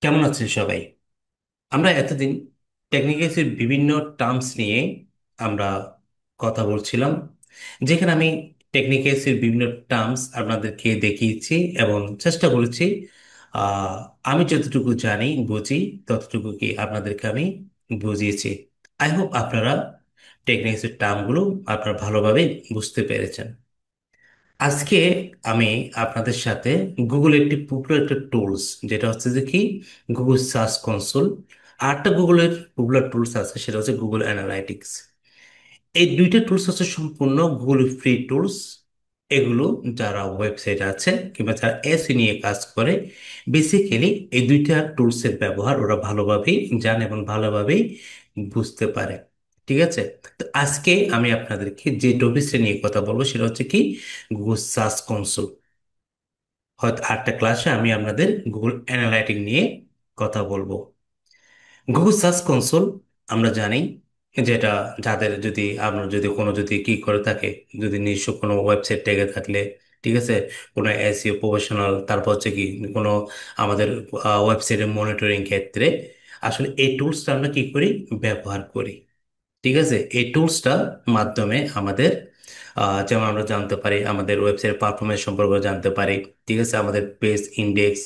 কেমন আছেন সবাই? আমরা এতদিন টেকনিক্যালসের বিভিন্ন টার্মস নিয়ে আমরা কথা বলছিলাম, যেখানে আমি টেকনিক্যালসের বিভিন্ন টার্মস আপনাদেরকে দেখিয়েছি এবং চেষ্টা করেছি আহ, আমি যতটুকু জানি বুঝি ততটুকু কি আপনাদেরকে আমি বুঝিয়েছি। আই হোপ আপনারা টেকনিক্যালসের টার্মগুলো আপনারা ভালোভাবে বুঝতে পেরেছেন। আজকে আমি আপনাদের সাথে গুগল একটি পপুলার একটা টুলস, যেটা হচ্ছে যে কি গুগল সার্চ কনসোল। আরেকটা গুগলের পপুলার টুলস আছে, সেটা হচ্ছে গুগল অ্যানালাইটিক্স। এই দুইটা টুলস হচ্ছে সম্পূর্ণ গুগল ফ্রি টুলস। এগুলো যারা ওয়েবসাইট আছে কিংবা যারা এসি নিয়ে কাজ করে, বেসিক্যালি এই দুইটা টুলসের ব্যবহার ওরা ভালোভাবেই জানে এবং ভালোভাবেই বুঝতে পারে। ঠিক আছে। তো আজকে আমি আপনাদেরকে যে টপিকটা নিয়ে কথা বলবো সেটা হচ্ছে কি গুগল সার্চ কনসোল। হয়তো আরেকটা ক্লাসে আমি আপনাদের গুগল অ্যানালাইটিক নিয়ে কথা বলবো। গুগল সার্চ কনসোল আমরা জানি, যেটা যাদের যদি আপনার যদি কোনো যদি কি করে থাকে, যদি নিজস্ব কোনো ওয়েবসাইট থেকে থাকলে, ঠিক আছে, কোনো এসইও প্রফেশনাল, তারপর হচ্ছে কি কোনো আমাদের ওয়েবসাইটের মনিটরিং ক্ষেত্রে আসলে এই টুলসটা আমরা কি করি, ব্যবহার করি। ঠিক আছে। এই টুলসটার মাধ্যমে আমাদের যেমন আমরা জানতে পারি আমাদের ওয়েবসাইটের পারফরমেন্স সম্পর্কে জানতে পারি। ঠিক আছে, আমাদের পেজ ইন্ডেক্স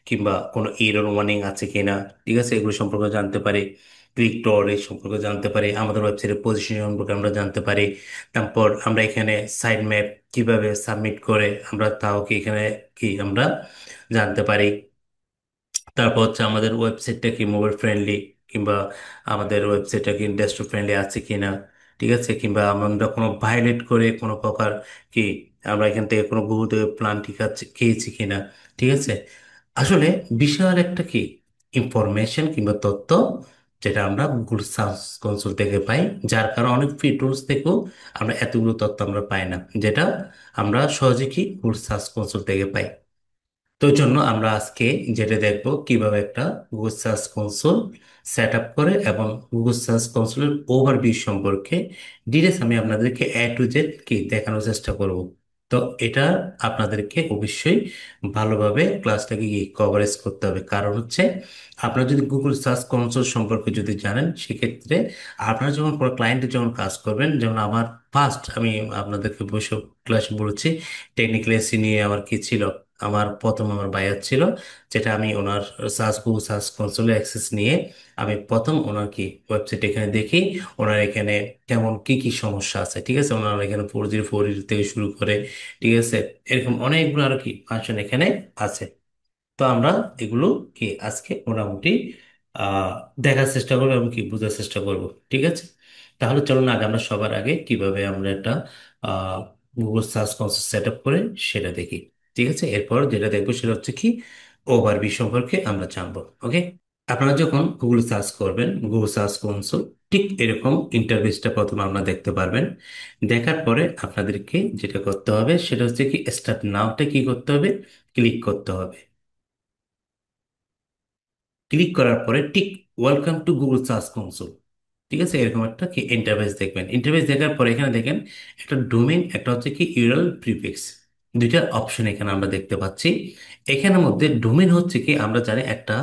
কিংবা কোনো এরর ওয়ার্নিং আছে কিনা, ঠিক আছে, এগুলো সম্পর্কে জানতে পারি। ক্লিক টু অর্ডার সম্পর্কে জানতে পারি, আমাদের ওয়েবসাইটের পজিশন সম্পর্কে আমরা জানতে পারি। তারপর আমরা এখানে সাইড ম্যাপ কিভাবে সাবমিট করে আমরা তাও কি এখানে কি আমরা জানতে পারি। তারপর হচ্ছে আমাদের ওয়েবসাইটটা কি মোবাইল ফ্রেন্ডলি, কিংবা আমাদের ওয়েবসাইটটা কি ডেস্কটপ ফ্রেন্ডলি আছে কিনা। ঠিক আছে, কিংবা আমরা কোনো ভায়োলেট করে কোনো প্রকার কি আমরা এখান থেকে কোনো গুগল থেকে প্ল্যান ঠিক আছে খেয়েছি কিনা। ঠিক আছে। আসলে বিশাল একটা কি ইনফরমেশন কিংবা তথ্য, যেটা আমরা গুগল সার্চ কনসোল থেকে পাই। যার কারণে অনেক ফ্রি টুলস থেকেও আমরা এতগুলো তথ্য আমরা পাই না, যেটা আমরা সহজে কি গুগল সার্চ কনসোল থেকে পাই। তো এই জন্য আমরা আজকে যেটা দেখবো কিভাবে একটা Google search console set up করে এবং গুগল সার্চ কনসোলের ওভারভিউ সম্পর্কে ডিটেলস আমি আপনাদেরকে টু জেড কি দেখানোর চেষ্টা করব। তো এটা আপনাদেরকে অবশ্যই ভালোভাবে ক্লাসটাকে কি কভারেজ করতে হবে, কারণ হচ্ছে আপনারা যদি গুগল সার্চ কনসোল সম্পর্কে যদি জানেন, সেক্ষেত্রে আপনারা যখন কোনো ক্লায়েন্টের যখন কাজ করবেন, যেমন আমার ফার্স্ট আমি আপনাদেরকে বসে ক্লাসে বলেছি টেকনিক্যাল এসি নিয়ে আমার কি ছিল। আমার প্রথম আমার বায়ার ছিল, যেটা আমি ওনার গুগল সার্চ কনসোলে অ্যাক্সেস নিয়ে আমি প্রথম ওনার কি ওয়েবসাইট এখানে দেখি, ওনার এখানে কেমন কি কি সমস্যা আছে। ঠিক আছে, ওনার এখানে 404 থেকে শুরু করে, ঠিক আছে, এরকম অনেকগুলো আর কি ফাংশন এখানে আছে। তো আমরা এগুলো কি আজকে মোটামুটি আহ দেখার চেষ্টা করবো এবং কি বোঝার চেষ্টা করব। ঠিক আছে। তাহলে চলুন আগে আমরা সবার আগে কিভাবে আমরা একটা আহ Google search console set up করে সেটা দেখি। ঠিক আছে, এরপর যেটা দেখবো সেটা হচ্ছে কি ওভারভিউ সম্পর্কে আমরা জানবো। ওকে। আপনারা যখন গুগল সার্চ করবেন গুগল সার্চ কনসোল, ঠিক এরকম ইন্টারফেসটা প্রথমে আপনারা দেখতে পারবেন। দেখার পরে আপনাদেরকে যেটা করতে হবে সেটা হচ্ছে কি স্টার্ট নাওতে কি করতে হবে, ক্লিক করতে হবে। ক্লিক করার পরে ঠিক welcome to Google search console, ঠিক আছে, এরকম একটা কি ইন্টারফেস দেখবেন। ইন্টারফেস দেখার পরে এখানে দেখেন একটা ডোমেইন, একটা হচ্ছে কি ইউআরএল প্রিফিক্স, দুইটা অপশন এখানে আমরা দেখতে পাচ্ছি। এখানের মধ্যে ডোমেইন হচ্ছে কি আমরা জানি একটা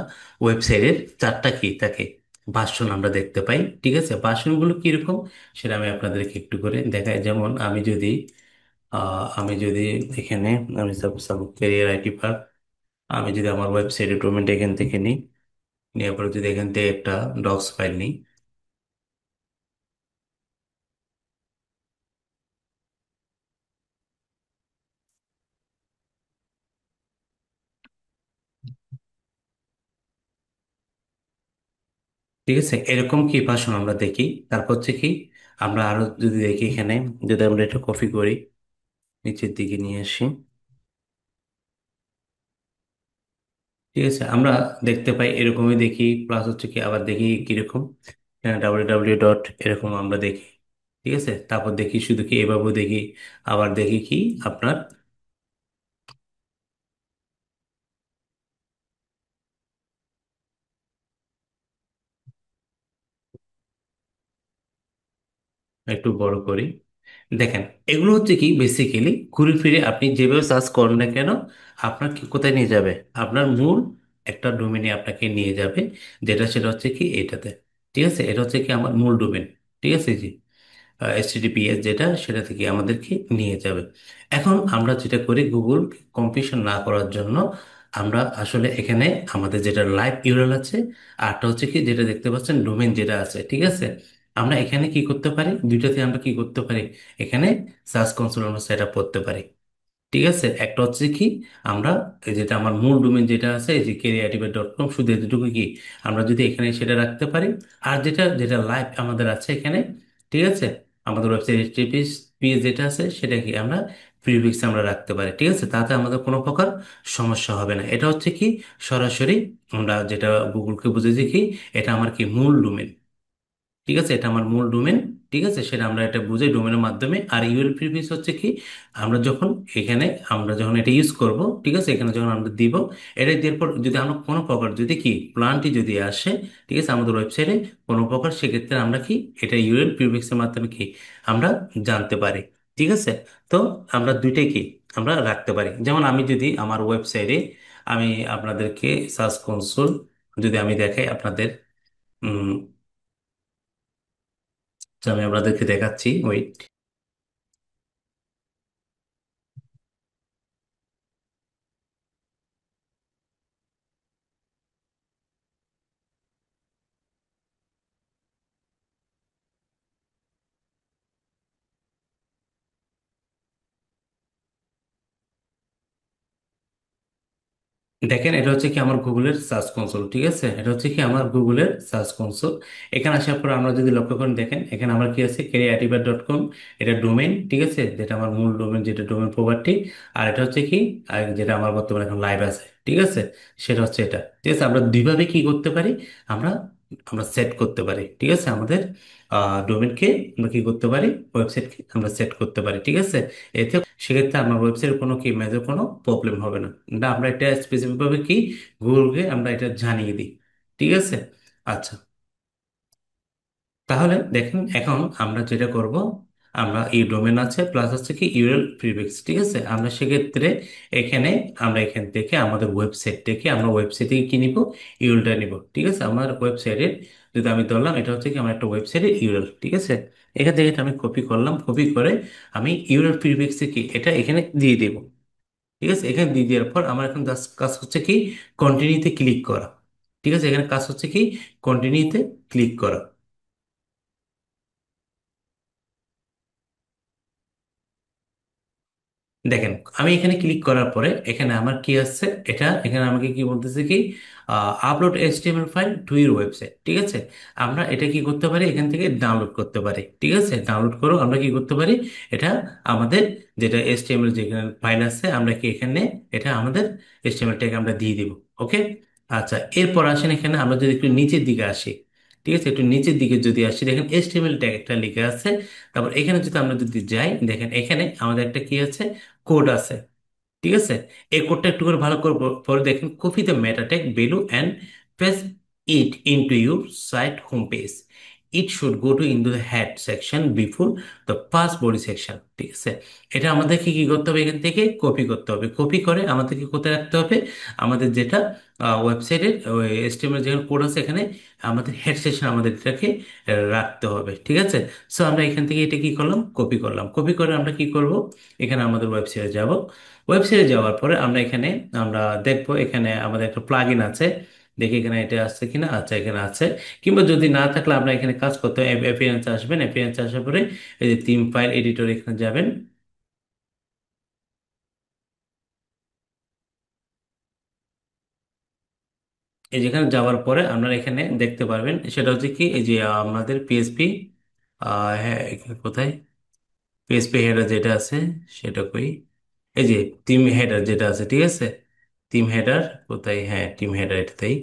ওয়েবসাইটের চারটা কি থাকে ভার্সন আমরা দেখতে পাই। ঠিক আছে, ভার্সনগুলো কিরকম সেটা আমি আপনাদেরকে একটু করে দেখাই। যেমন আমি যদি এখানে আমি সাপোজ ক্যারিয়ার আইটি পার্ক, আমি যদি আমার ওয়েবসাইটের ডোমেইনটা এখান থেকে নিই, নেওয়ার পরে যদি এখান থেকে একটা ডক্স ফাইল নিই, ঠিক আছে, এরকম কি ভাষণ আমরা দেখি। তারপর হচ্ছে কি আমরা আরো যদি দেখি এখানে, যদি আমরা এটা কপি করি নিচের দিকে নিয়ে আসি, ঠিক আছে, আমরা দেখতে পাই এরকমই দেখি। প্লাস হচ্ছে কি আবার দেখি কিরকম www. এরকম আমরা দেখি। ঠিক আছে, তারপর দেখি শুধু কি এভাবেও দেখি, আবার দেখি কি আপনার একটু বড় করি। দেখেন এগুলো হচ্ছে কি বেসিক্যালি ঘুরে ফিরে আপনি যেভাবে সার্চ করেন না কেন, আপনার কি কোথায় নিয়ে যাবে, আপনার মূল একটা ডোমেনে আপনাকে নিয়ে যাবে, যেটা সেটা হচ্ছে কি এটাতে। ঠিক আছে, এটা হচ্ছে কি আমার মূল ডোমেন। ঠিক আছে জি, HTTPS যেটা সেটা থেকে আমাদেরকে নিয়ে যাবে। এখন আমরা যেটা করি, গুগল কম্পিটিশন না করার জন্য আমরা আসলে এখানে আমাদের যেটা লাইভ ইউআরএল আছে, আরটা হচ্ছে কি যেটা দেখতে পাচ্ছেন ডোমেন যেটা আছে, ঠিক আছে, আমরা এখানে কি করতে পারি, দুইটাতে আমরা কি করতে পারি, এখানে সার্চ কনসোল আমরা সেট আপ করতে পারি। ঠিক আছে, একটা হচ্ছে কি আমরা এই যেটা আমার মূল ডোমেন যেটা আছে এই যে careerativet.com, শুধু এতটুকু কি আমরা যদি এখানে সেটা রাখতে পারি। আর যেটা যেটা লাইভ আমাদের আছে এখানে, ঠিক আছে, আমাদের ওয়েবসাইট HTTPS যেটা আছে সেটা কি আমরা প্রিফিক্স আমরা রাখতে পারি। ঠিক আছে, তাতে আমাদের কোনো প্রকার সমস্যা হবে না। এটা হচ্ছে কি সরাসরি আমরা যেটা গুগলকে বুঝেছি কি এটা আমার কি মূল ডোমেন। ঠিক আছে, এটা আমার মূল ডোমেন। ঠিক আছে, সেটা আমরা এটা বুঝে ডোমেনের মাধ্যমে। আর ইউএল প্রিফিক্স হচ্ছে কি আমরা যখন এখানে আমরা যখন এটা ইউজ করব, ঠিক আছে, এখানে যখন আমরা দিব, এটা দেওয়ার পর যদি আমরা কোনো প্রকার যদি কি প্লানটি যদি আসে, ঠিক আছে, আমাদের ওয়েবসাইটে কোনো প্রকার, সেক্ষেত্রে আমরা কি এটা ইউএল প্রিফিক্সের মাধ্যমে কি আমরা জানতে পারি। ঠিক আছে, তো আমরা দুইটাই কি আমরা রাখতে পারি। যেমন আমি যদি আমার ওয়েবসাইটে আমি আপনাদেরকে সার্চ কনসোল যদি আমি দেখাই আপনাদের, তো আমি আপনাদেরকে দেখাচ্ছি, ওয়েট। দেখেন, এটা হচ্ছে কি আমার গুগলের সার্চ কনসোল। ঠিক আছে, এটা হচ্ছে কি আমার গুগলের সার্চ কনসোল। এখানে আসার পর আমরা যদি লক্ষ্য করেন, দেখেন এখানে আমার কি আছে, careerativet.com, এটা ডোমেইন। ঠিক আছে, যেটা আমার মূল ডোমেন, যেটা ডোমেন প্রপার্টি। আর এটা হচ্ছে কি আর যেটা আমার বর্তমানে এখন লাইভ আছে, ঠিক আছে, সেটা হচ্ছে এটা। ঠিক আছে, আমরা দুইভাবে কি করতে পারি, আমরা আমরা সেট করতে পারি। ঠিক আছে, আমাদের ডোমেনকে আমরা কি করতে পারি, ওয়েবসাইটকে আমরা সেট করতে পারি। ঠিক আছে, সেক্ষেত্রে আমার ওয়েবসাইটের কোনো কি মেজর কোনো প্রবলেম হবে না। না, আমরা এটা স্পেসিফিক ভাবে কি গুগলকে আমরা এটা জানিয়ে দিই। ঠিক আছে, আচ্ছা, তাহলে দেখেন এখন আমরা যেটা করব, আমরা এই ডোমেন আছে প্লাস হচ্ছে কি ইউআরএল প্রিফিক্স। ঠিক আছে, আমরা সেক্ষেত্রে এখানে আমরা এখান থেকে আমাদের ওয়েবসাইট থেকে আমরা ওয়েবসাইটে কি নিব, ইউআরএলটা নিব। ঠিক আছে, আমার ওয়েবসাইটের যদি আমি ধরলাম এটা হচ্ছে কি আমার একটা ওয়েবসাইটের ইউআরএল। ঠিক আছে, এখান থেকে এটা আমি কপি করলাম, কপি করে আমি ইউআরএল প্রিফিক্সে কি এটা এখানে দিয়ে দেব। ঠিক আছে, এখানে দিয়ে দেওয়ার পর আমার এখন জাস্ট কাজ হচ্ছে কি কন্টিনিউতে ক্লিক করা। ঠিক আছে, এখানে কাজ হচ্ছে কি কন্টিনিউতে ক্লিক করা। দেখেন, আমি এখানে ক্লিক করার পরে এখানে আমার কি আসছে, এটা এখানে আমাকে কি বলতেছে কি upload HTML file to your website. ঠিক আছে, আমরা এটা কি করতে পারি, এখান থেকে ডাউনলোড করতে পারি। ঠিক আছে, ডাউনলোড করো, আমরা কি করতে পারি, এটা আমাদের যেটা HTML যেখানে ফাইল আছে আমরা কি এখানে এটা আমাদের HTML ট্যাগ আমরা দিয়ে দিব। ওকে, আচ্ছা, এরপর আসেন এখানে আমরা যদি একটু নিচের দিকে আসি। ঠিক আছে, একটু নিচের দিকে যদি আসি, দেখেন HTML ট্যাগ একটা লিখে আছে। তারপর এখানে যদি আমরা যদি যাই, দেখেন এখানে আমাদের একটা কি আছে, কোড আছে। ঠিক আছে, এই কোডটা একটু করে ভালো করে পরে দেখেন, copy the meta tag value and paste it into your site home page. It should go to into the head section before the first body section. ঠিক আছে, এটা আমাদেরকে কি করতে হবে, এখান থেকে কপি করতে হবে। কপি করে আমাদেরকে কোথায় রাখতে হবে, আমাদের যেটা ওয়েবসাইটের HTML যেখানে কোড আছে এখানে আমাদের হেড সেকশন আমাদের এটাকে রাখতে হবে। ঠিক আছে, সো আমরা এখান থেকে এটা কি করলাম, কপি করলাম। কপি করে আমরা কি করব, এখানে আমাদের ওয়েবসাইটে যাব। ওয়েবসাইটে যাওয়ার পরে আমরা এখানে আমরা দেখবো এখানে আমাদের একটা প্লাগ ইন আছে। দেখি এখানে এটা আসছে কিনা, আচ্ছা এখানে আছে। কিংবা যদি না থাকলে আমরা এখানে কাজ করতে হবে, অ্যাপিয়ারেন্স আসবেন, অ্যাপিয়ারেন্স আসার পরে এই যে থিম ফাইল এডিটর এখানে যাবেন। এই যেখানে যাওয়ার পরে আপনারা এখানে দেখতে পারবেন, সেটা হচ্ছে কি এই যে আমাদের পিএসপি, হ্যাঁ এখানে কোথায় পিএসপি হেডার যেটা আছে সেটা কই, এই যে টিম হেডার যেটা আছে। ঠিক আছে, টিম হেডার কোথায়, হ্যাঁ টিম হেডার এটাতেই।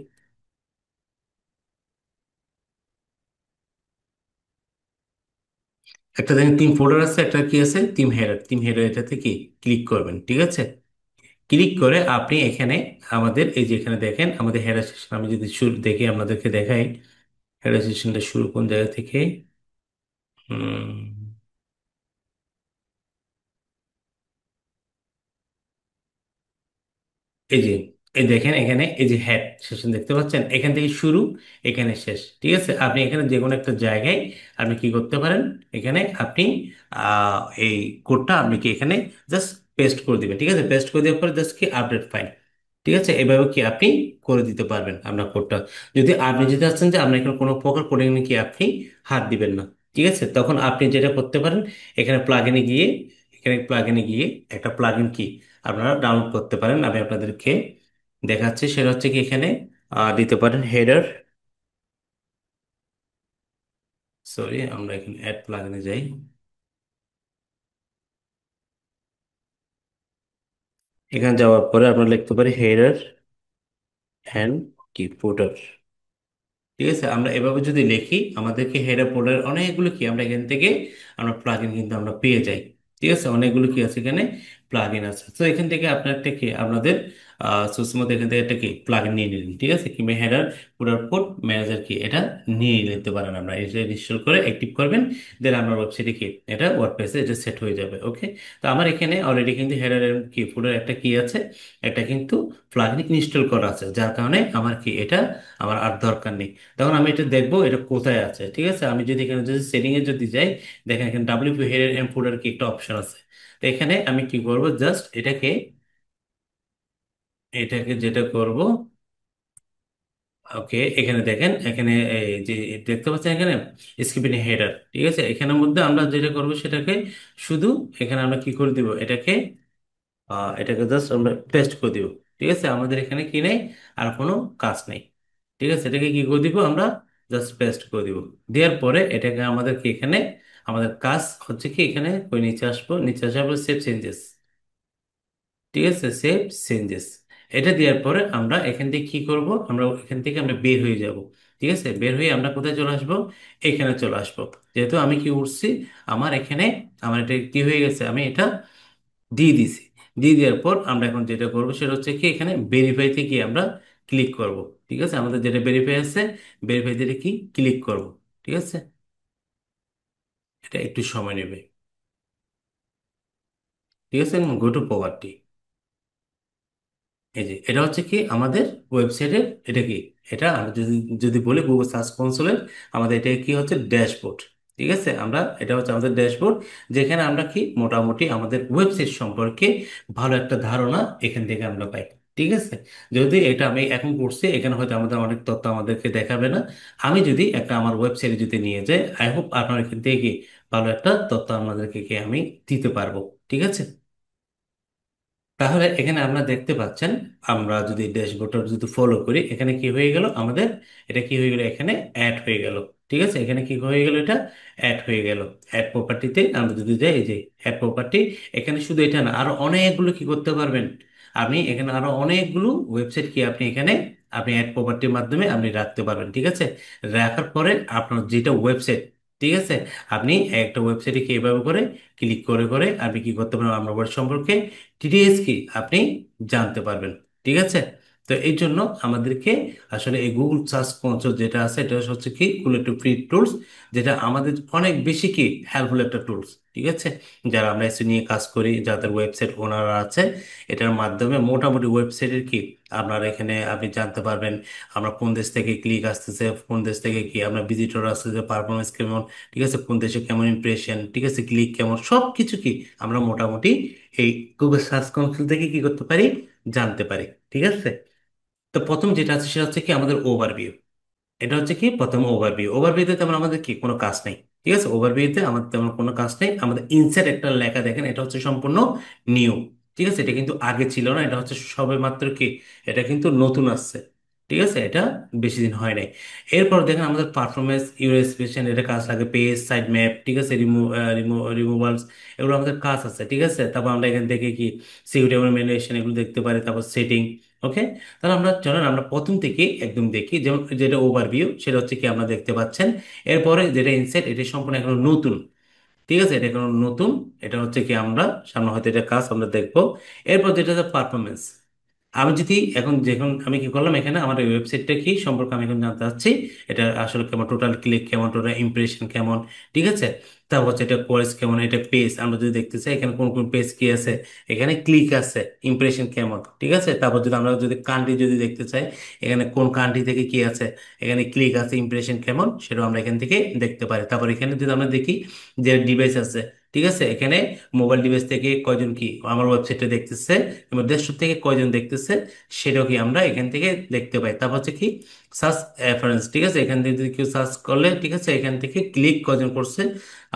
একটা দেখেন টিম ফোল্ডার আছে, একটা কি আছে টিম হেডার। টিম হেডার এটাতে কি ক্লিক করবেন। ঠিক আছে, ক্লিক করে আপনি এখানে আমাদের এই যে এখানে দেখেন আমাদের হেডার সেকশন, আমি যদি শুরু দেখি আপনাদেরকে দেখাই হেডার সেকশনটা শুরু কোন জায়গা থেকে। হুম, এই যে এই দেখেন এখানে এই যে হেড সেকশন দেখতে পাচ্ছেন, এখান থেকে শুরু, এখানে শেষ। ঠিক আছে, আপনি এখানে যে কোনো একটা জায়গায় আপনি কি করতে পারেন, এখানে আপনি এই কোডটা আপনি কি এখানে জাস্ট পেস্ট করে দিবেন। ঠিক আছে, পেস্ট করে দেওয়ার পরে জাস্ট কি আপডেট ফাইল। ঠিক আছে, এভাবে কি আপনি করে দিতে পারবেন আপনার কোডটা। যদি আপনি যদি চাচ্ছেন যে আপনার এখানে কোনো প্রকার কোডিং কি আপনি হাত দিবেন না, ঠিক আছে, তখন আপনি যেটা করতে পারেন, এখানে প্লাগইনে গিয়ে, এখানে প্লাগইনে গিয়ে একটা প্লাগইন কি আপনারা ডাউনলোড করতে পারেন। আমি আপনাদেরকে দেখাচ্ছি, সেটা হচ্ছে কি এখানে দিতে পারেন হেডার। সরি, আমরা এখানে অ্যাড প্লাগইনে যাই। এখানে যাওয়ার পরে আমরা লিখতে পারি হেডার অ্যান্ড কি ফুটার। ঠিক আছে, আমরা এভাবে যদি লিখি, আমাদেরকে হেডার ফোল্ডার অনেকগুলো কি আমরা এখান থেকে আমরা প্লাগইন কিন্তু আমরা পেয়ে যাই। ঠিক আছে, অনেকগুলো কি আছে এখানে প্লাগইন আছে। তো এখান থেকে আপনার একটা কি আপনাদের সুসমত এখান থেকে একটা কি প্লাগইন নিয়ে নিলেন। ঠিক আছে, কিংবা হেডার ফোল্ডার কোড ম্যানেজার কি এটা নিয়ে নিতে পারেন। আমরা এটা ইনস্টল করে অ্যাক্টিভ করবেন, দেন আপনার ওয়েবসাইটে কি এটা ওয়ার্ডপ্রেসে এটা সেট হয়ে যাবে। ওকে, তো আমার এখানে অলরেডি কিন্তু হেডার কি ফোল্ডার একটা কি আছে, একটা কিন্তু প্লাগইন ইনস্টল করা আছে, যার কারণে আমার কি এটা আমার আর দরকার নেই। তখন আমি এটা দেখবো এটা কোথায় আছে। ঠিক আছে, আমি যদি এখানে যদি সেটিং এ যদি যাই, দেখেন এখানে ডাব্লিউপি হেডার এন্ড ফুটার কি একটা অপশন আছে। তো এখানে আমি কি করব, জাস্ট এটাকে, এটাকে যেটা করব, ওকে, এখানে দেখেন এখানে এই যে দেখতে পাচ্ছেন এখানে স্ক্রিপ্ট হেডার। ঠিক আছে, এখানের মধ্যে আমরা যেটা করব সেটাকে শুধু এখানে আমরা কি করে দিব, এটাকে জাস্ট আমরা পেস্ট করে দিব। ঠিক আছে, আমাদের এখানে কি নেই, আর কোনো কাজ নেই। ঠিক আছে, এটাকে কি করে দিব আমরা, জাস্ট পেস্ট করে দিব। দেওয়ার পরে এটাকে আমাদের কি এখানে আমাদের কাজ হচ্ছে কি এখানে ওই নিচে আসবো, নিচে আসবো সেভ চেঞ্জেস। ঠিক আছে, সেভ চেঞ্জেস, এটা দেওয়ার পরে আমরা এখান থেকে কি করব, আমরা এখান থেকে আমরা বের হয়ে যাব। ঠিক আছে, বের হয়ে আমরা কোথায় চলে আসবো, এখানে চলে আসবো। যেহেতু আমি কি উঠছি, আমার এখানে আমার এটা কি হয়ে গেছে, আমি এটা দিয়ে দিছি। দিয়ে দেওয়ার পর আমরা এখন যেটা করবো সেটা হচ্ছে কি এখানে ভেরিফাইতে কি আমরা ক্লিক করব। ঠিক আছে, আমাদের যেটা ভেরিফাই আছে, ভেরিফাইতে কি ক্লিক করব। ঠিক আছে, এটা একটু সময় নেবে। ঠিক আছে, গো টু প্রপার্টি। এই যে এটা হচ্ছে কি আমাদের ওয়েবসাইটের, এটা কি এটা আমরা যদি যদি বলি গুগল সার্চ কনসোলের, আমাদের এটা কি হচ্ছে ড্যাশবোর্ড। ঠিক আছে, আমরা এটা হচ্ছে আমাদের ড্যাশবোর্ড, যেখানে আমরা কি মোটামুটি আমাদের ওয়েবসাইট সম্পর্কে ভালো একটা ধারণা এখান থেকে আমরা পাই। ঠিক আছে, যদি এটা আমি এখন করছি, এখানে হয়তো আমাদের অনেক তথ্য আমাদেরকে দেখাবে না। আমি যদি একটা আমার ওয়েবসাইটে যদি নিয়ে যাই, আই হোপ আপনার এখান থেকে কি ভালো একটা তথ্য আমাদেরকে কি আমি দিতে পারবো। ঠিক আছে, তাহলে এখানে আমরা দেখতে পাচ্ছেন, আমরা যদি ড্যাশবোর্ডটা যদি ফলো করি, এখানে কি হয়ে গেল আমাদের, এটা কি হয়ে গেল, এখানে অ্যাড হয়ে গেল। ঠিক আছে, এখানে কি হয়ে গেল, এটা অ্যাড হয়ে গেল। অ্যাড প্রপার্টিতে আমরা যদি যাই, এই যে অ্যাড প্রপার্টি, এখানে শুধু এটা না, আরো অনেকগুলো কি করতে পারবেন আপনি, এখানে আরো অনেকগুলো ওয়েবসাইট কি আপনি এখানে আপনি অ্যাড প্রপার্টির মাধ্যমে আপনি রাখতে পারবেন। ঠিক আছে, রাখার পরে আপনার যেটা ওয়েবসাইট, ঠিক আছে, আপনি একটা ওয়েবসাইটে কি এভাবে করে ক্লিক করে করে আপনি কি করতে পারবেন, আপনার ওয়েব সম্পর্কে ডিটেইলস কি আপনি জানতে পারবেন। ঠিক আছে, তো এই জন্য আমাদেরকে আসলে এই গুগল সার্চ কনসোল যেটা আছে, এটা হচ্ছে কি গুগল একটা ফ্রি টুলস, যেটা আমাদের অনেক বেশি কি হেল্পফুল একটা টুলস। ঠিক আছে, যারা আমরা এসে নিয়ে কাজ করি, যাদের ওয়েবসাইট ওনারা আছে, এটার মাধ্যমে মোটামুটি ওয়েবসাইটের কি আপনারা এখানে আপনি জানতে পারবেন আমরা কোন দেশ থেকে ক্লিক আসতেছে, কোন দেশ থেকে কি আমরা ভিজিটর আসতেছে, পারফরমেন্স কেমন, ঠিক আছে, কোন দেশে কেমন ইমপ্রেশন, ঠিক আছে, ক্লিক কেমন, সব কিছু কি আমরা মোটামুটি এই গুগল সার্চ কনসোল থেকে কি করতে পারি, জানতে পারি। ঠিক আছে, তো প্রথম যেটা আছে সেটা হচ্ছে কি আমাদের ওভারভিউ। এটা হচ্ছে কি প্রথম ওভারভিউ। ওভারভিউতে তেমন আমাদের কি কোনো কাজ নেই। ঠিক আছে, ওভারভিউতে আমাদের তেমন কোনো কাজ নেই। আমাদের ইনসাইড একটা লেখা দেখেন, এটা হচ্ছে সম্পূর্ণ নিউ। ঠিক আছে, এটা কিন্তু আগে ছিল না, এটা হচ্ছে সবে মাত্র কি এটা কিন্তু নতুন আসছে। ঠিক আছে, এটা বেশি দিন হয় নাই। এরপর দেখেন আমাদের পারফরমেন্স, ইউরেসপিরেশন, এটা কাজ লাগে, পেজ সাইড ম্যাপ, ঠিক আছে, রিমুভালস, এগুলো আমাদের কাজ আছে। ঠিক আছে, তারপর আমরা এখান থেকে কি সিকিউরিটি এবং ম্যানুটেশন এগুলো দেখতে পারি, তারপর সেটিং। ওকে, তাহলে আমরা চলেন আমরা প্রথম থেকে একদম দেখি। যেমন যেটা ওভারভিউ সেটা হচ্ছে কি আমরা দেখতে পাচ্ছেন, এরপরে যেটা ইনসাইট, এটা সম্পূর্ণ এখন নতুন। ঠিক আছে, এটা এখন নতুন, এটা হচ্ছে কি আমরা সামনে হয়তো এটা কাজ আমরা দেখবো। এরপর যেটা হচ্ছে পারফরমেন্স। আমি যদি এখন যখন আমি কি করলাম, এখানে আমার ওয়েবসাইটটা কি সম্পর্কে আমি এখন জানতে চাচ্ছি, এটা আসলে কেমন, টোটাল ক্লিক কেমন, টোটাল ইমপ্রেশন কেমন, ঠিক আছে। তারপর হচ্ছে এটা কোয়েস কেমন, এটা পেজ আমরা যদি দেখতে চাই এখানে কোন কোন পেজ কি আছে, এখানে ক্লিক আছে, ইমপ্রেশন কেমন, ঠিক আছে। তারপর যদি আমরা যদি কান্ট্রি যদি দেখতে চাই, এখানে কোন কান্ট্রি থেকে কি আছে, এখানে ক্লিক আছে, ইমপ্রেশন কেমন, সেটাও আমরা এখান থেকে দেখতে পারি। তারপর এখানে যদি আমরা দেখি যে ডিভাইস আছে, ঠিক আছে, এখানে মোবাইল ডিভাইস থেকে কয়জন কি আমার ওয়েবসাইটে দেখতেছে এবং ডেস্কটপ থেকে কয়জন দেখতেছে, সেটাও কি আমরা এখান থেকে দেখতে পাই। তারপর হচ্ছে কি সার্চ রেফারেন্স, ঠিক আছে, এখান থেকে যদি কেউ সার্চ করলে, ঠিক আছে, এখান থেকে ক্লিক কয়জন করছে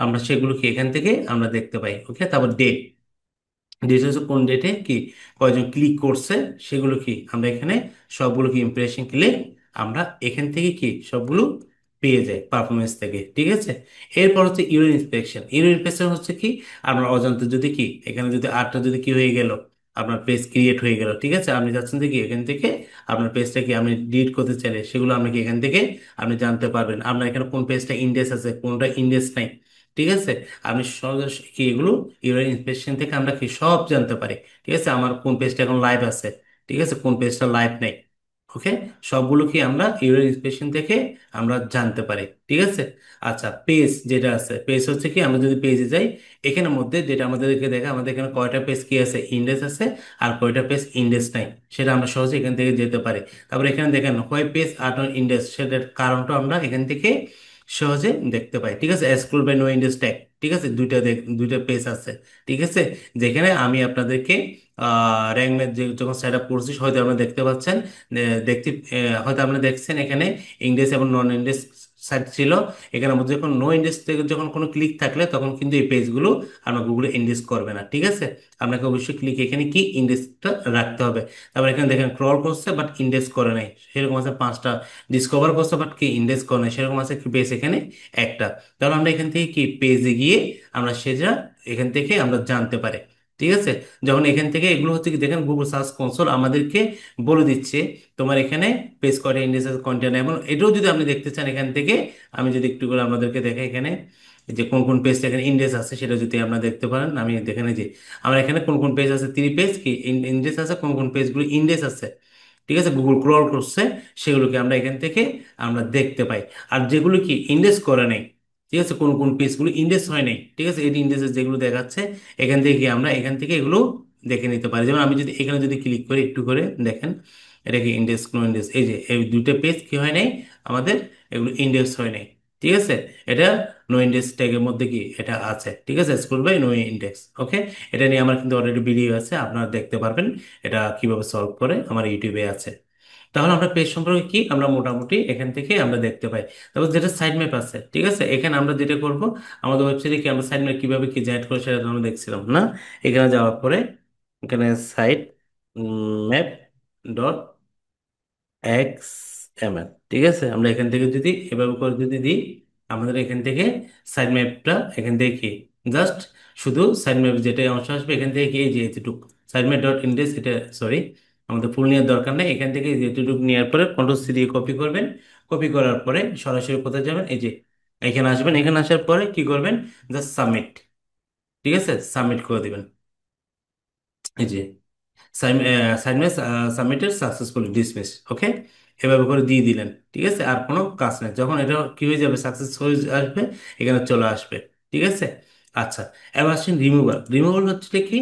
আমরা সেগুলো কি এখান থেকে আমরা দেখতে পাই। ওকে, তারপর ডেট, ডেট হচ্ছে কোন ডেটে কি কয়জন ক্লিক করছে, সেগুলো কি আমরা এখানে সবগুলো কি ইমপ্রেশন ক্লিক আমরা এখান থেকে কি সবগুলো পেয়ে যাই পারফরমেন্স থেকে, ঠিক আছে। এরপর হচ্ছে ইউর ইন্সপেকশন। ইউর ইন্সপেকশন হচ্ছে কি আপনার অজান্তে যদি কি এখানে যদি আটটা যদি কি হয়ে গেল, আপনার পেজ ক্রিয়েট হয়ে গেল, ঠিক আছে, আপনি চাচ্ছেন যে কি এখান থেকে আপনার পেজটা কি আপনি ডিলিট করতে চাইলে সেগুলো আপনি কি এখান থেকে আপনি জানতে পারবেন। আপনার এখানে কোন পেজটা ইন্ডেক্স আছে, কোনটা ইন্ডেক্স নাই, ঠিক আছে, আপনি সহজে কি এগুলো ইউআই ইনস্পেকশন থেকে আমরা কি সব জানতে পারি, ঠিক আছে। আমার কোন পেজটা এখন লাইভ আছে, ঠিক আছে, কোন পেজটা লাইভ নেই, ওকে, সবগুলো কি আমরা ইউআই ইনস্পেকশন থেকে আমরা জানতে পারি, ঠিক আছে। আচ্ছা, পেজ যেটা আছে, পেজ হচ্ছে কি আমরা যদি পেজে যাই, এখানের মধ্যে যেটা আমাদেরকে দেখা, আমাদের এখানে কয়টা পেজ কি আছে, ইন্ডেক্স আছে, আর কয়টা পেজ ইন্ডেক্স নাই, সেটা আমরা সহজে এখান থেকে যেতে পারি। তারপরে এখানে দেখেন কয় পেজ আর ইন্ডেক্স, সেটার কারণটা আমরা এখান থেকে সহজে দেখতে পাই, ঠিক আছে। Scroll by no index tag, ঠিক আছে, দুইটা পেজ আছে, ঠিক আছে, যেখানে আমি আপনাদেরকে র্যাঙ্ক ম্যাচ যখন সেট আপ করছি, হয়তো আপনারা দেখতে পাচ্ছেন, দেখতে হয়তো আপনারা দেখছেন এখানে ইন্ডেক্স এবং নন ইন্ডেক্স সাইট ছিল। এখানের মধ্যে যখন নো ইন্ডেক্স থেকে যখন কোনো ক্লিক থাকলে তখন কিন্তু এই পেজগুলো আমরা গুগলে ইন্ডেক্স করবে না, ঠিক আছে। আপনাকে অবশ্যই ক্লিক এখানে কি ইন্ডেক্সটা রাখতে হবে। তারপর এখানে দেখেন ক্রল করছে বাট ইন্ডেক্স করে নাই, সেরকম আছে পাঁচটা। ডিসকভার করছে বাট কি ইন্ডেক্স করে নাই, সেরকম আছে কি পেজ এখানে একটা। তাহলে আমরা এখান থেকে কি পেজে গিয়ে আমরা সেটা এখান থেকে আমরা জানতে পারি, ঠিক আছে। যখন এখান থেকে এগুলো হচ্ছে কি দেখেন গুগল সার্চ কনসোল আমাদেরকে বলে দিচ্ছে তোমার এখানে পেজ কয়টা ইন্ডেক্স কন্টেন্ট, এবং এটাও যদি আপনি দেখতে চান এখান থেকে, আমি যদি একটু করে আপনাদেরকে দেখাই এখানে যে কোন কোন পেজটা এখানে ইন্ডেক্স আছে সেটা যদি আপনারা দেখতে পারেন, আমি দেখেন এই যে আমার এখানে কোন কোন পেজ আছে, 3 পেজ কি ইন্ডেক্স আছে, কোন কোন পেজগুলো ইন্ডেক্স আছে, ঠিক আছে, গুগল ক্রল করছে, সেগুলোকে আমরা এখান থেকে আমরা দেখতে পাই। আর যেগুলো কি ইন্ডেক্স করে নেই, ঠিক আছে, কোন কোন পেজগুলো ইন্ডেক্স হয় নাই, ঠিক আছে, এই ইন্ডেক্সের যেগুলো দেখাচ্ছে এখান থেকে কি আমরা এখান থেকে এগুলো দেখে নিতে পারি। যেমন আমি যদি এখানে যদি ক্লিক করি একটু করে দেখেন, এটা কি ইন্ডেক্স, কোন ইন্ডেক্স, এই যে এই দুইটা পেজ কি হয় নাই আমাদের, এগুলো ইন্ডেক্স হয় নাই, ঠিক আছে। এটা নো ইন্ডেক্স ট্যাগের মধ্যে কি এটা আছে, ঠিক আছে, স্কুল বাই নো ইন্ডেক্স, ওকে। এটা নিয়ে আমার কিন্তু অলরেডি ভিডিও আছে, আপনারা দেখতে পারবেন এটা কিভাবে সলভ করে, আমার ইউটিউবে আছে। তাহলে আমরা পেজ সম্পর্কে কি আমরা মোটামুটি এখান থেকে আমরা দেখতে পাই। তারপর যেটা সাইড ম্যাপ আছে, ঠিক আছে, এখানে আমরা যেটা করব, আমাদের ওয়েবসাইটে কি আমরা সাইড ম্যাপ কিভাবে কি জেনারেট করে সেটা তো আমরা দেখছিলাম না। এখানে যাওয়ার পরে এখানে সাইট ম্যাপ ডট XML, ঠিক আছে, আমরা এখান থেকে যদি এভাবে করে যদি দিই, আমাদের এখান থেকে সাইড ম্যাপটা এখান থেকে কি জাস্ট শুধু সাইড ম্যাপ যেটা অংশ আসবে এখান থেকে কি এই যে এতটুকু সাইড ম্যাপ ডট ইন্ডেক্স, এটা সরি আমাদের ফুল নেওয়ার দরকার নেই, এখান থেকে এই যে এতটুকু নেওয়ার পরে কন্ট্রোল C দিয়ে কপি করবেন। কপি করার পরে সরাসরি কোথায় যাবেন, এই যে এখানে আসবেন, এখানে আসার পরে কি করবেন, জাস্ট সাবমিট, ঠিক আছে, সাবমিট করে দিবেন, এই যে সাবমিটেড সাকসেসফুলি ডিসমিস, ওকে, এভাবে করে দিয়ে দিলেন, ঠিক আছে, আর কোনো কাজ নেই। যখন এটা কি হয়ে যাবে সাকসেস হয়ে আসবে, এখানে চলে আসবে, ঠিক আছে। আচ্ছা, এবার আসছেন রিমুভাল। রিমুভাল হচ্ছে কি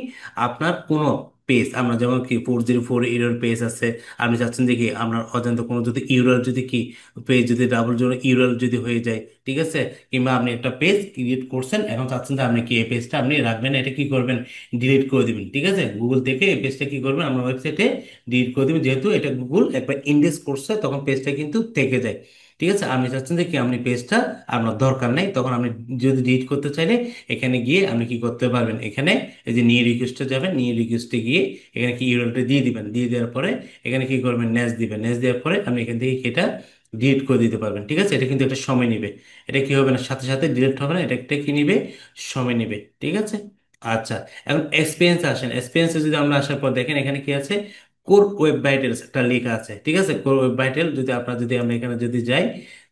আপনার কোনো পেজ, আমরা যেমন কি 404 ইউরোর পেজ আছে, আপনি চাচ্ছেন যে কি আপনার অজান্তে কোনো যদি ইউরোর যদি কি পেজ যদি ডাবল জন্য ইউরোর যদি হয়ে যায়, ঠিক আছে, কিংবা আপনি একটা পেজ ক্রিয়েট করছেন, এখন চাচ্ছেন যে আপনি কি এই পেজটা আপনি রাখবেন না, এটা কি করবেন, ডিলিট করে দিবেন, ঠিক আছে। গুগল থেকে এই পেজটা কি করবেন আপনার ওয়েবসাইটে ডিলিট করে দিবেন, যেহেতু এটা গুগল একবার ইন্ডেক্স করছে তখন পেজটা কিন্তু থেকে যায়, ঠিক আছে। আপনি চাচ্ছেন যে কি আপনি পেজটা আপনার দরকার নেই, তখন আপনি যদি ডিলিট করতে চাইলে এখানে গিয়ে আপনি কি করতে পারবেন, এখানে এই যে নিয়ে রিকোয়েস্টে যাবেন, নিয়ে রিকোয়েস্টে গিয়ে এখানে কি ইউআরএলটা দিয়ে দিবেন, দিয়ে দেওয়ার পরে এখানে কি করবেন, ন্যাশ দিবেন, ন্যাশ দেওয়ার পরে আপনি এখান থেকে এটা ডিলিট করে দিতে পারবেন, ঠিক আছে। এটা কিন্তু একটা সময় নেবে, এটা কি হবে না সাথে সাথে ডিলিট হবে না, এটা একটা কি নিবে, সময় নেবে, ঠিক আছে। আচ্ছা, এখন এক্সপিরিয়েন্স আসেন, এক্সপিরিয়েন্সে যদি আমরা আসার পর দেখেন এখানে কি আছে, কোর ওয়েব ভাইটালস একটা লেখা আছে, ঠিক আছে, কোর ওয়েব ভাইটাল যদি আপনার যদি আমরা এখানে যদি যাই,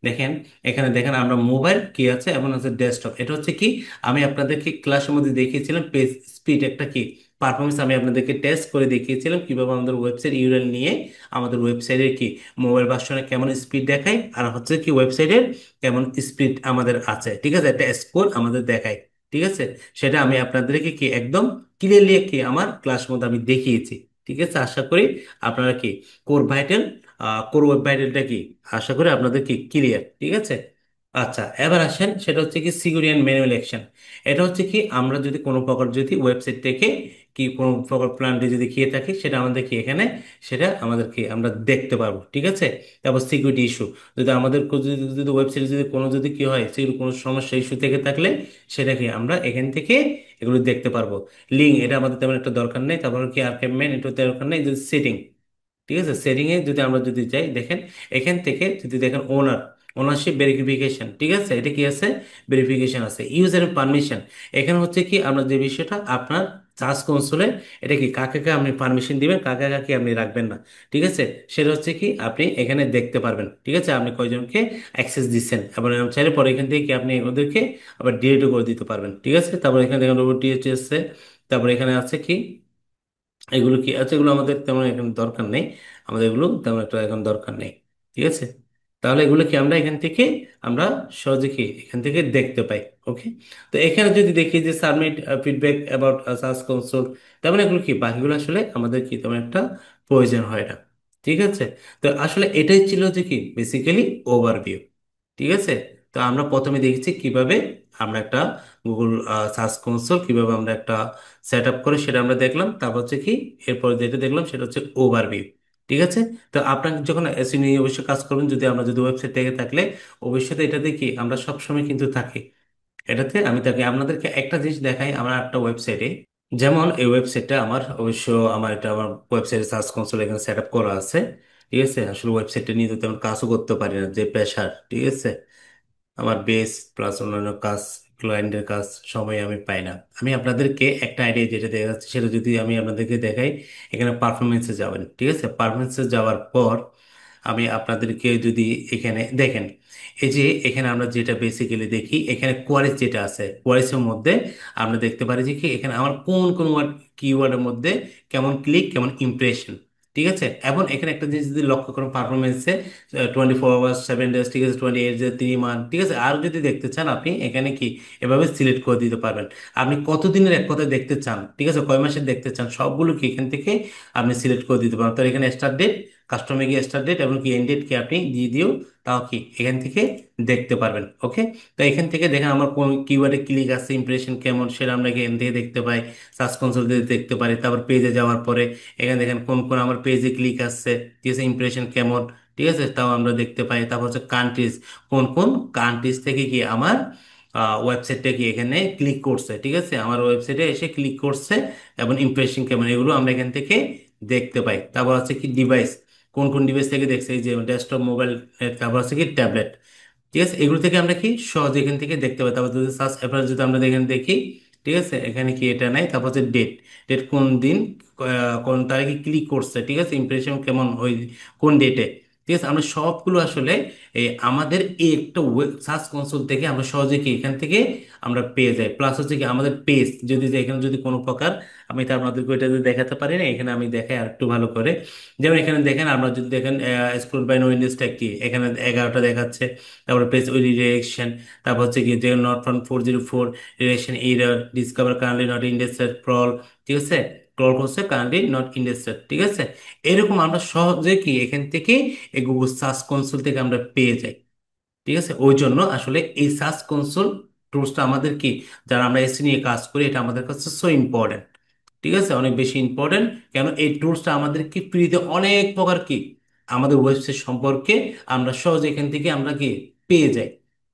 দেখেন এখানে দেখেন আমরা মোবাইল কি আছে এবং আছে ডেস্কটপ, এটা হচ্ছে কি আমি আপনাদেরকে ক্লাসের মধ্যে দেখিয়েছিলাম পেজ স্পিড একটা কি পারফরমেন্স আমি আপনাদেরকে টেস্ট করে দেখিয়েছিলাম কিভাবে আমাদের ওয়েবসাইট ইউআরএল নিয়ে আমাদের ওয়েবসাইটের কি মোবাইল ভার্সনে কেমন স্পিড দেখায়, আর হচ্ছে কি ওয়েবসাইটের কেমন স্পিড আমাদের আছে, ঠিক আছে, একটা স্কোর আমাদের দেখায়। ঠিক আছে, সেটা আমি আপনাদেরকে কি একদম ক্লিয়ারলি কি আমার ক্লাস মধ্যে আমি দেখিয়েছি। ঠিক আছে, আশা করি আপনারা কি কোর ভাইটাল কোর ওয়েব ভাইটালটা কি আশা করি আপনাদের কি ক্লিয়ার। ঠিক আছে, আচ্ছা এবার আসেন, সেটা হচ্ছে কি সিকিউরিটি অ্যান্ড ম্যানুয়াল অ্যাকশন। এটা হচ্ছে কি আমরা যদি কোনো প্রকার যদি ওয়েবসাইট থেকে কি কোনো প্রকার প্ল্যানটি যদি খেয়ে থাকি, সেটা আমাদের কি এখানে সেটা আমাদেরকে আমরা দেখতে পারবো। ঠিক আছে, তারপর সিকিউরিটি ইস্যু, যদি আমাদের যদি যদি ওয়েবসাইটে যদি কোনো যদি কি হয় সেগুলো কোনো সমস্যা ইস্যু থেকে থাকলে সেটা কি আমরা এখান থেকে এগুলো দেখতে পারবো। লিঙ্ক, এটা আমাদের তেমন একটা দরকার নেই। তারপর কি আর্কাইভমেন্ট, এটা দরকার নেই। যদি সেটিং, ঠিক আছে, সেটিং এ যদি আমরা যদি যাই দেখেন, এখান থেকে যদি দেখেন ওনারশিপ ভেরিফিকেশন, ঠিক আছে, এটা কি আছে, ভেরিফিকেশন আছে। ইউজার পারমিশন, এখানে হচ্ছে কি আমরা যে বিষয়টা আপনার সার্চ কনসোলে এটা কি কাকে কাকে আপনি পারমিশন দিবেন, কাকে কাকে আপনি রাখবেন না। ঠিক আছে, সেটা হচ্ছে কি আপনি এখানে দেখতে পারবেন। ঠিক আছে, আপনি কয়জনকে অ্যাক্সেস দিচ্ছেন, এবং চাইলে পরে এখান থেকে কি আপনি ওদেরকে আবার ডিলিটও করে দিতে পারবেন। ঠিক আছে, তারপর এখানে দেখেন রোবট আছে, তারপর এখানে আছে কি এগুলো কি আছে, এগুলো আমাদের তেমন এখন দরকার নেই, আমাদের এগুলো তেমন একটা এখন দরকার নেই। ঠিক আছে, তাহলে এগুলো কি আমরা এখান থেকে আমরা সহজে কি এখান থেকে দেখতে পাই। ওকে, তো এখানে যদি দেখি যে submit feedback about search console, তেমন এগুলো কি বাকিগুলো আসলে আমাদের কি তেমন একটা প্রয়োজন হয় না। ঠিক আছে, তো আসলে এটাই ছিল যে কি বেসিক্যালি ওভারভিউ। ঠিক আছে, তো আমরা প্রথমে দেখেছি কিভাবে আমরা একটা গুগল সার্চ কনসোল কিভাবে আমরা একটা সেট আপ করে সেটা আমরা দেখলাম। তারপর হচ্ছে কি এরপর যেটা দেখলাম সেটা হচ্ছে ওভারভিউ। ঠিক আছে, তো আপনাকে যখন এসি নিয়ে অবশ্যই কাজ করবেন, যদি আমরা যদি ওয়েবসাইট থেকে থাকলে অবশ্যই তো এটা দেখি আমরা সবসময় কিন্তু থাকি এটাতে। আমি তাকে আপনাদেরকে একটা জিনিস দেখাই আমার একটা ওয়েবসাইটে, যেমন এই ওয়েবসাইটটা আমার অবশ্য আমার এটা আমার ওয়েবসাইটে সার্চ কনসোল এখানে সেট আপ করা আছে। ঠিক আছে, আসলে ওয়েবসাইটটা নিয়ে তো তেমন কাজও করতে পারি না, যে প্রেশার। ঠিক আছে, আমার বেস প্লাস অন্যান্য কাজ, ক্লায়েন্টের কাজ সময় আমি পাই না। আমি আপনাদেরকে একটা আইডিয়া যেটা দেখা যাচ্ছে সেটা যদি আমি আপনাদেরকে দেখাই, এখানে পারফরমেন্সে যাবেন। ঠিক আছে, পারফরমেন্সে যাওয়ার পর আমি আপনাদেরকে যদি এখানে দেখেন, এই যে এখানে আমরা যেটা বেসিক্যালি দেখি, এখানে কোয়ারিজ যেটা আছে কোয়ারিজের মধ্যে আমরা দেখতে পারি যে কি এখানে আমার কোন কোন ওয়ার্ড কিওয়ার্ডের মধ্যে কেমন ক্লিক কেমন ইমপ্রেশন। ঠিক আছে, এবং এখানে একটা জিনিস যদি লক্ষ্য করুন পারফরমেন্সে 24 আওয়ার্স 7 ডেজ, ঠিক আছে, 28 ডেজ, 3 মান্থ। ঠিক আছে, আর যদি দেখতে চান আপনি এখানে কি এভাবে সিলেক্ট করে দিতে পারবেন। আপনি কতদিনের এক কথায় দেখতে চান, ঠিক আছে, কয় মাসের দেখতে চান, সবগুলো কি এখান থেকে আপনি সিলেক্ট করে দিতে পারেন। তো এখানে স্টার্ট ডেট, কাস্টমে গিয়ে স্টার্ট ডেট এবং কি এন্ড ডেট কি আপনি দিয়ে দিও, তাও কি এখান থেকে দেখতে পারবেন। ওকে, তো এখান থেকে দেখেন আমার কোন কিওয়ার্ডে ক্লিক আছে, ইমপ্রেশন কেমন সেটা আমরা এখান থেকে দেখতে পাই। সার্চ কনসোল দিয়ে দেখতে পারি। তারপর পেজে যাওয়ার পরে এখানে দেখেন কোন কোন আমার পেজে ক্লিক আসছে, ঠিক আছে, ইমপ্রেশন কেমন, ঠিক আছে, তাও আমরা দেখতে পাই। তারপর হচ্ছে কান্ট্রিজ, কোন কোন কান্ট্রিজ থেকে কি আমার ওয়েবসাইটটা কি এখানে ক্লিক করছে, ঠিক আছে, আমার ওয়েবসাইটে এসে ক্লিক করছে, এবং ইমপ্রেশন কেমন, এগুলো আমরা এখান থেকে দেখতে পাই। তারপর হচ্ছে কি ডিভাইস, কোন কোন ডিভাইস থেকে দেখছে, এই যে ডেস্কটপ, মোবাইল, তারপর হচ্ছে কি ট্যাবলেট। ঠিক আছে, এগুলো থেকে আমরা কি সহজে এখান থেকে দেখতে পাই। তারপর যদি সার্চ অ্যাপার যদি আমরা এখানে দেখি, ঠিক আছে, এখানে কি এটা নাই। তারপর হচ্ছে ডেট, ডেট কোন দিন কোন তারিখে ক্লিক করছে, ঠিক আছে, ইমপ্রেশন কেমন ওই কোন ডেটে। ঠিক আছে, আমরা সবগুলো আসলে এই আমাদের এই একটা ওয়েব সার্চ কনসোল থেকে আমরা সহজে কি এখান থেকে আমরা পেয়ে যাই। প্লাস হচ্ছে কি আমাদের পেজ যদি যে এখানে যদি কোনো প্রকার, আমি তো আপনাদেরকে ওইটা যদি দেখাতে পারি না, এখানে আমি দেখাই আর একটু ভালো করে। যেমন এখানে দেখেন, আমরা যদি দেখেন স্ক্রল বাই নো ইন্ডেক্সটা কি এখানে 11টা দেখাচ্ছে। তারপরে পেজ ওই রিডাইরেকশন, তারপর হচ্ছে কি যে not found 404, redirection error, discover currently not indexed, crawl. ঠিক আছে, ক্রল করছে কারেন্টলি নট ইন্ডেক্সেড। ঠিক আছে, এরকম আমরা সহজে কি এখান থেকে এই গুগল সার্চ কনসোল থেকে আমরা পেয়ে যাই। ঠিক আছে, ওই জন্য আসলে এই সার্চ কনসোল টুলসটা আমাদের কি, যারা আমরা এসি নিয়ে কাজ করি, এটা আমাদের কাছে সো ইম্পর্টেন্ট। ঠিক আছে, অনেক বেশি ইম্পর্টেন্ট। কেন এই টুলসটা আমাদের কি ফ্রিতে অনেক প্রকার কি আমাদের ওয়েবসাইট সম্পর্কে আমরা সহজে এখান থেকে আমরা কি পেয়ে যাই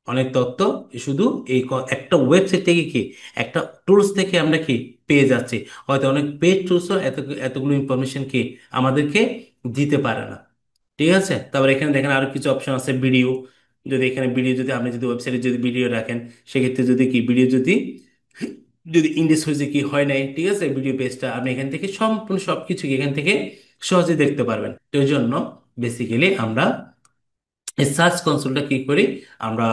অনেক তথ্য। শুধু এই একটা ওয়েবসাইট থেকে কি একটা টুলস থেকে আমরা কি পেয়ে যাচ্ছি। হয়তো অনেক পেড টুলসও এতগুলো ইনফরমেশন কি আমাদেরকে দিতে পারে না। ঠিক আছে, তারপর এখানে দেখেন আরো কিছু অপশন আছে, ভিডিও। যদি এখানে ভিডিও যদি আপনি যদি ওয়েবসাইটে যদি ভিডিও রাখেন, সেক্ষেত্রে যদি কি ভিডিও যদি যদি ইন্ডেক্স হয়েছে কি হয় নাই, ঠিক আছে, ভিডিও পেজটা আপনি এখান থেকে সম্পূর্ণ সবকিছু এখান থেকে সহজে দেখতে পারবেন। তো এই জন্য বেসিক্যালি আমরা এই সার্চ কনসোলটা কি করি, আমরা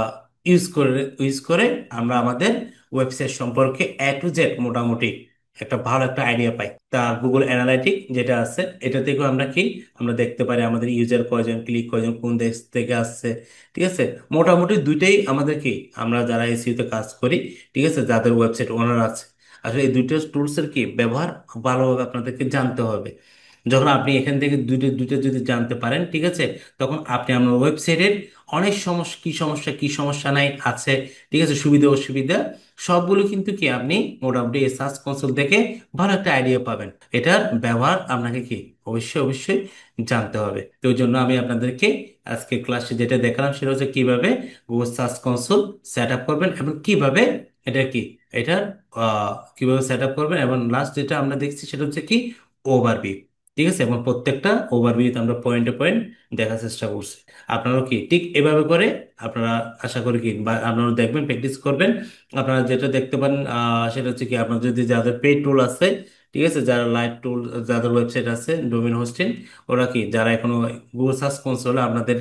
ইউজ করে আমরা আমাদের ওয়েবসাইট সম্পর্কে A to Z মোটামুটি একটা ভালো একটা আইডিয়া পাই। তা গুগল অ্যানালাইটিক যেটা আছে, এটা থেকেও আমরা কি আমরা দেখতে পারি আমাদের ইউজার কয়জন, ক্লিক কয়জন, কোন দেশ থেকে আসছে। ঠিক আছে, মোটামুটি দুইটাই আমাদের কি, আমরা যারা এসইও তে কাজ করি, ঠিক আছে, যাদের ওয়েবসাইট ওনার আছে, আসলে এই দুইটা টুলসের কি ব্যবহার ভালোভাবে আপনাদেরকে জানতে হবে। যখন আপনি এখান থেকে দুইটা দুইটা যদি জানতে পারেন, ঠিক আছে, তখন আপনি আপনার ওয়েবসাইটের অনেক সমস্যা, কি সমস্যা নাই আছে, ঠিক আছে, সুবিধা অসুবিধা সবগুলো কিন্তু কি আপনি মোটামুটি এই সার্চ কনসোল দেখে ভালো একটা আইডিয়া পাবেন। এটার ব্যবহার আপনাকে কি অবশ্যই অবশ্যই জানতে হবে। তো ওই জন্য আমি আপনাদেরকে আজকে ক্লাসে যেটা দেখালাম সেটা হচ্ছে কিভাবে Google search console set up করবেন এবং কিভাবে এটা কি এটা কিভাবে সেট আপ করবেন, এবং লাস্ট যেটা আমরা দেখছি সেটা হচ্ছে কি ওভারভিউ। ঠিক আছে, এবং প্রত্যেকটা ওভারভিউতে আমরা পয়েন্টে পয়েন্ট দেখার চেষ্টা করছি। আপনারাও কি ঠিক এভাবে করে আপনারা, আশা করি কি বা আপনারা দেখবেন, প্র্যাকটিস করবেন। আপনারা যেটা দেখতে পান সেটা হচ্ছে কি, আপনার যদি যাদের পেড টুল আছে, ঠিক আছে, যারা লাইভ টুল, যাদের ওয়েবসাইট আছে ডোমেন হোস্টিং, ওরা কি যারা এখনো গুগল সার্চ কনসোলে আপনাদের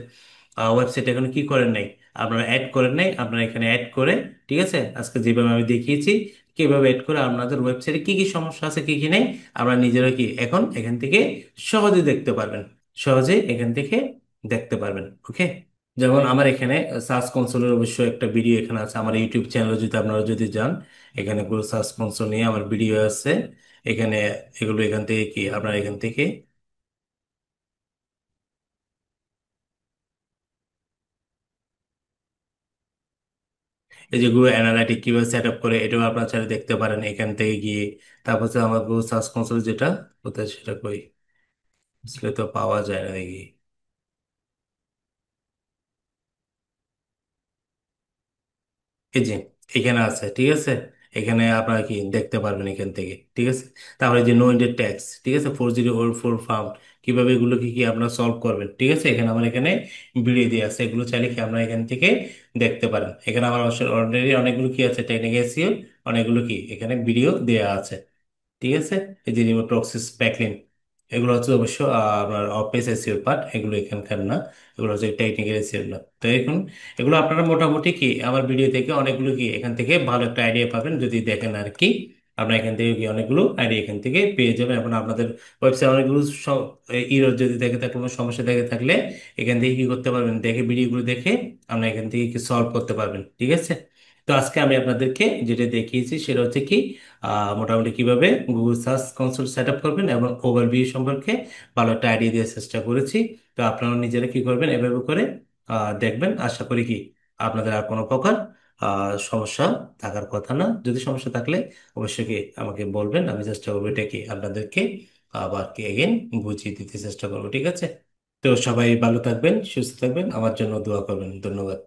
ওয়েবসাইট এখনো কি করেন নাই, আপনারা অ্যাড করেন নাই, আপনারা এখানে অ্যাড করে, ঠিক আছে, আজকে যেভাবে আমি দেখিয়েছি কিভাবে অ্যাড করে আপনাদের ওয়েবসাইটে কি কি সমস্যা আছে কি কি নেই, আমরা নিজেরা কি এখন এখান থেকে সহজে দেখতে পারবেন, সহজে এখান থেকে দেখতে পারবেন। ওকে, যেমন আমার এখানে সার্চ কনসোলের অবশ্যই একটা ভিডিও এখানে আছে, আমার ইউটিউব চ্যানেলে যদি আপনারা যদি যান, এখানে পুরো সার্চ কনসোল নিয়ে আমার ভিডিও আছে এখানে। এগুলো এখান থেকে কি আপনারা এখান থেকে এই যে গুগল অ্যানালাইটিক কিভাবে সেট আপ করে এটাও আপনারা চাইলে দেখতে পারেন এখান থেকে গিয়ে। তারপর হচ্ছে আমার গুগল সার্চ কনসোল যেটা, কোথায় সেটা কই, আসলে তো পাওয়া যায় না দেখি। এই যে এখানে আছে, ঠিক আছে, এখানে আপনারা কি দেখতে পারবেন এখান থেকে, ঠিক আছে। তারপরে যে নো ইন্ডিয়া ট্যাক্স, ঠিক আছে, 4004 ফার্ম, কিভাবে এগুলো কি কি আপনারা সলভ করবেন, ঠিক আছে, এখানে আমার এখানে ভিডিও দিয়ে আছে, এগুলো চাইলে কি আপনারা এখান থেকে দেখতে পারেন। এখানে আমার অলরেডি অনেকগুলো কি আছে, টেকনিক এসিও অনেকগুলো কি এখানে ভিডিও দেওয়া আছে। ঠিক আছে, এই যে রিমোট প্রক্সিস ব্যাকলিন, এগুলো হচ্ছে অবশ্য আপনার অফিস এসিওর পার্ট, এগুলো এখানকার না, এগুলো হচ্ছে টেকনিক্যাল এসিওর না। তো এখন এগুলো আপনারা মোটামুটি কি আমার ভিডিও থেকে অনেকগুলো কি এখান থেকে ভালো একটা আইডিয়া পাবেন যদি দেখেন আর কি। আপনারা এখান থেকে কি অনেকগুলো আইডিয়া এখান থেকে পেয়ে যাবেন, এখন আপনাদের ওয়েবসাইট অনেকগুলো ইরর যদি দেখে থাকে, কোনো সমস্যা দেখে থাকলে এখান থেকে কি করতে পারবেন, দেখে ভিডিওগুলো দেখে আপনারা এখান থেকে কি সলভ করতে পারবেন। ঠিক আছে, তো আজকে আমি আপনাদেরকে যেটা দেখিয়েছি সেটা হচ্ছে কি মোটামুটি কিভাবে Google search console set up করবেন এবং ওভারভিউ সম্পর্কে ভালো একটা আইডিয়া দেওয়ার চেষ্টা করেছি। তো আপনারা নিজেরা কি করবেন, এভাবে করে দেখবেন। আশা করি কি আপনাদের আর কোনো প্রকার সমস্যা থাকার কথা না। যদি সমস্যা থাকলে অবশ্যই কি আমাকে বলবেন, আমি চেষ্টা করবো এটা কি আপনাদেরকে আবার কি এগেন বুঝিয়ে দিতে চেষ্টা করবো। ঠিক আছে, তো সবাই ভালো থাকবেন, সুস্থ থাকবেন, আমার জন্য দোয়া করবেন। ধন্যবাদ।